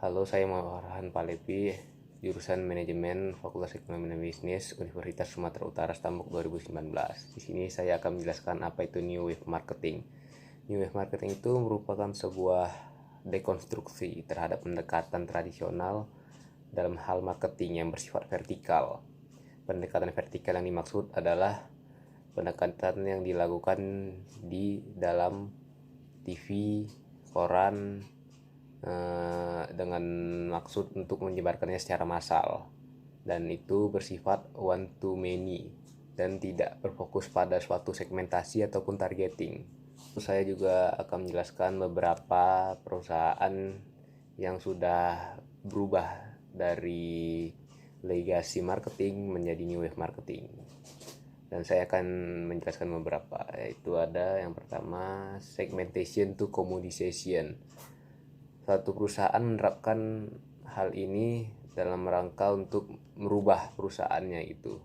Halo, saya Farhan Palevi, jurusan Manajemen Fakultas Ekonomi dan Bisnis Universitas Sumatera Utara Stambuk 2019. Di sini saya akan menjelaskan apa itu New Wave Marketing. New Wave Marketing itu merupakan sebuah dekonstruksi terhadap pendekatan tradisional dalam hal marketing yang bersifat vertikal. Pendekatan vertikal yang dimaksud adalah pendekatan yang dilakukan di dalam TV, koran, dengan maksud untuk menyebarkannya secara massal, dan itu bersifat one to many dan tidak berfokus pada suatu segmentasi ataupun targeting. Saya juga akan menjelaskan beberapa perusahaan yang sudah berubah dari legacy marketing menjadi new wave marketing, dan saya akan menjelaskan beberapa, yaitu ada yang pertama segmentation to commoditization. Suatu perusahaan menerapkan hal ini dalam rangka untuk merubah perusahaannya itu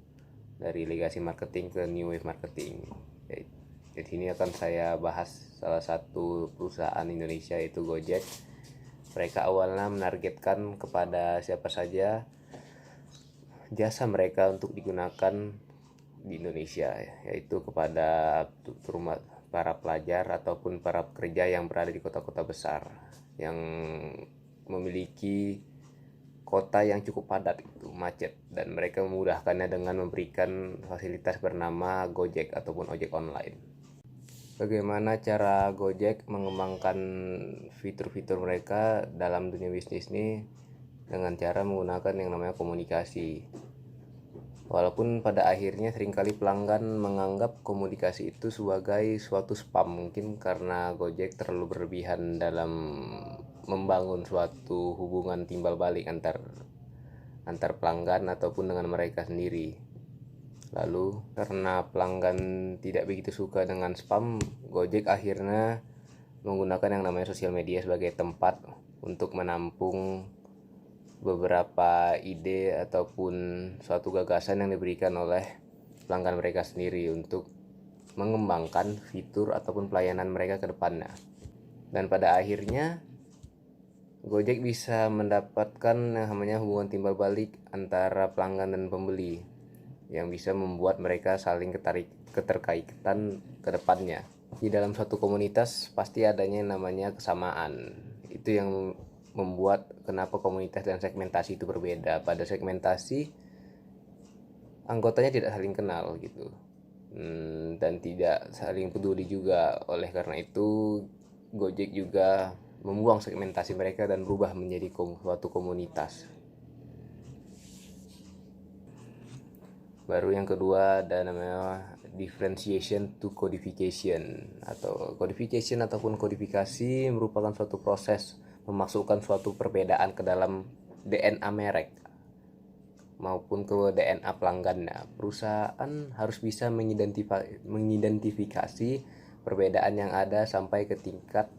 dari legacy marketing ke new wave marketing. Di sini akan saya bahas salah satu perusahaan Indonesia, yaitu Gojek. Mereka awalnya menargetkan kepada siapa saja jasa mereka untuk digunakan di Indonesia, yaitu kepada para pelajar ataupun para pekerja yang berada di kota-kota besar yang memiliki kota yang cukup padat, itu macet, dan mereka memudahkannya dengan memberikan fasilitas bernama Gojek ataupun ojek online. Bagaimana cara Gojek mengembangkan fitur-fitur mereka dalam dunia bisnis ini? Dengan cara menggunakan yang namanya komunikasi. Walaupun pada akhirnya seringkali pelanggan menganggap komunikasi itu sebagai suatu spam, mungkin karena Gojek terlalu berlebihan dalam membangun suatu hubungan timbal balik antar pelanggan ataupun dengan mereka sendiri. Lalu karena pelanggan tidak begitu suka dengan spam, Gojek akhirnya menggunakan yang namanya sosial media sebagai tempat untuk menampung beberapa ide ataupun suatu gagasan yang diberikan oleh pelanggan mereka sendiri untuk mengembangkan fitur ataupun pelayanan mereka ke depannya. Dan pada akhirnya Gojek bisa mendapatkan yang namanya hubungan timbal balik antara pelanggan dan pembeli yang bisa membuat mereka saling keterkaitan ke depannya. Di dalam suatu komunitas pasti adanya yang namanya kesamaan. Itu yang membuat kenapa komunitas dan segmentasi itu berbeda. Pada segmentasi anggotanya tidak saling kenal gitu, dan tidak saling peduli juga. Oleh karena itu Gojek juga membuang segmentasi mereka dan berubah menjadi suatu komunitas. Baru yang kedua ada namanya differentiation to codification. Codification ataupun kodifikasi merupakan suatu proses memasukkan suatu perbedaan ke dalam DNA merek maupun ke DNA pelanggannya. Perusahaan harus bisa mengidentifikasi perbedaan yang ada sampai ke tingkat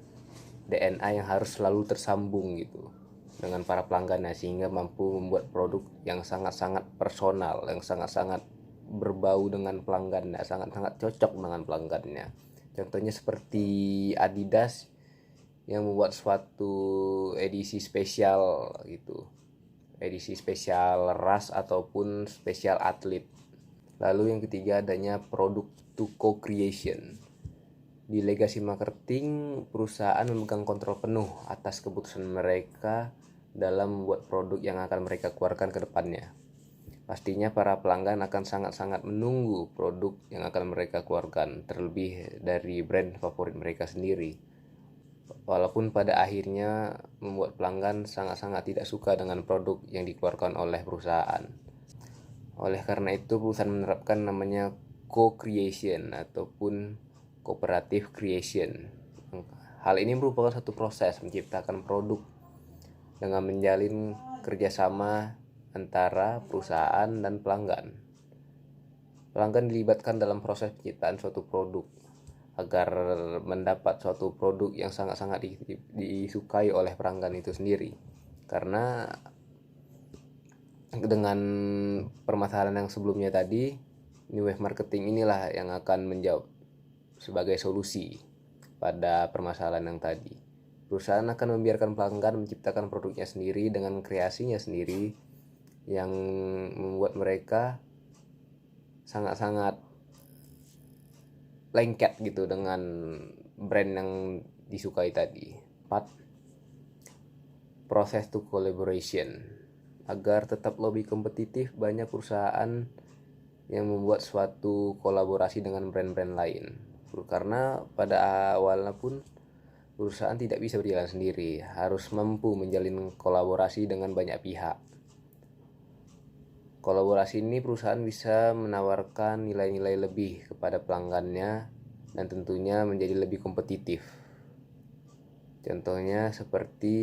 DNA yang harus selalu tersambung gitu dengan para pelanggannya, sehingga mampu membuat produk yang sangat-sangat personal, yang sangat-sangat berbau dengan pelanggannya, sangat-sangat cocok dengan pelanggannya. Contohnya seperti Adidas yang membuat suatu edisi spesial gitu, edisi spesial ras ataupun spesial atlet. Lalu yang ketiga adanya product to co-creation. Di legacy marketing, perusahaan memegang kontrol penuh atas keputusan mereka dalam membuat produk yang akan mereka keluarkan ke depannya. Pastinya para pelanggan akan sangat-sangat menunggu produk yang akan mereka keluarkan, terlebih dari brand favorit mereka sendiri. Walaupun pada akhirnya membuat pelanggan sangat-sangat tidak suka dengan produk yang dikeluarkan oleh perusahaan. Oleh karena itu perusahaan menerapkan namanya co-creation ataupun cooperative creation. Hal ini merupakan satu proses menciptakan produk dengan menjalin kerjasama antara perusahaan dan pelanggan. Pelanggan dilibatkan dalam proses penciptaan suatu produk agar mendapat suatu produk yang sangat-sangat disukai oleh pelanggan itu sendiri. Karena dengan permasalahan yang sebelumnya tadi, new wave marketing inilah yang akan menjawab sebagai solusi pada permasalahan yang tadi. Perusahaan akan membiarkan pelanggan menciptakan produknya sendiri dengan kreasinya sendiri yang membuat mereka sangat-sangat lengket gitu dengan brand yang disukai tadi. 4. Proses to collaboration. Agar tetap lebih kompetitif, banyak perusahaan yang membuat suatu kolaborasi dengan brand-brand lain. Karena pada awalnya pun perusahaan tidak bisa berjalan sendiri, harus mampu menjalin kolaborasi dengan banyak pihak. Kolaborasi ini perusahaan bisa menawarkan nilai-nilai lebih kepada pelanggannya dan tentunya menjadi lebih kompetitif. Contohnya seperti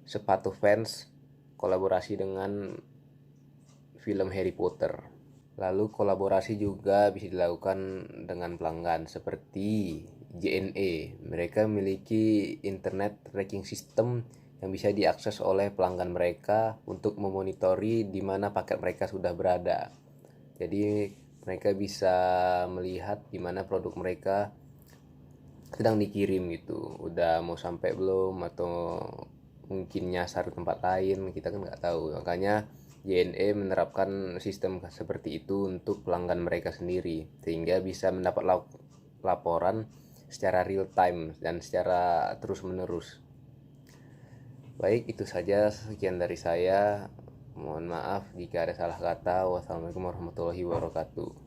sepatu fans kolaborasi dengan film Harry Potter. Lalu kolaborasi juga bisa dilakukan dengan pelanggan seperti JNE. Mereka memiliki internet tracking system yang bisa diakses oleh pelanggan mereka untuk memonitori di mana paket mereka sudah berada. Jadi mereka bisa melihat di mana produk mereka sedang dikirim gitu, udah mau sampai belum atau mungkin nyasar tempat lain, kita kan nggak tahu. Makanya JNE menerapkan sistem seperti itu untuk pelanggan mereka sendiri sehingga bisa mendapat laporan secara real time dan secara terus menerus. Baik, itu saja, sekian dari saya. Mohon maaf jika ada salah kata. Wassalamualaikum warahmatullahi wabarakatuh.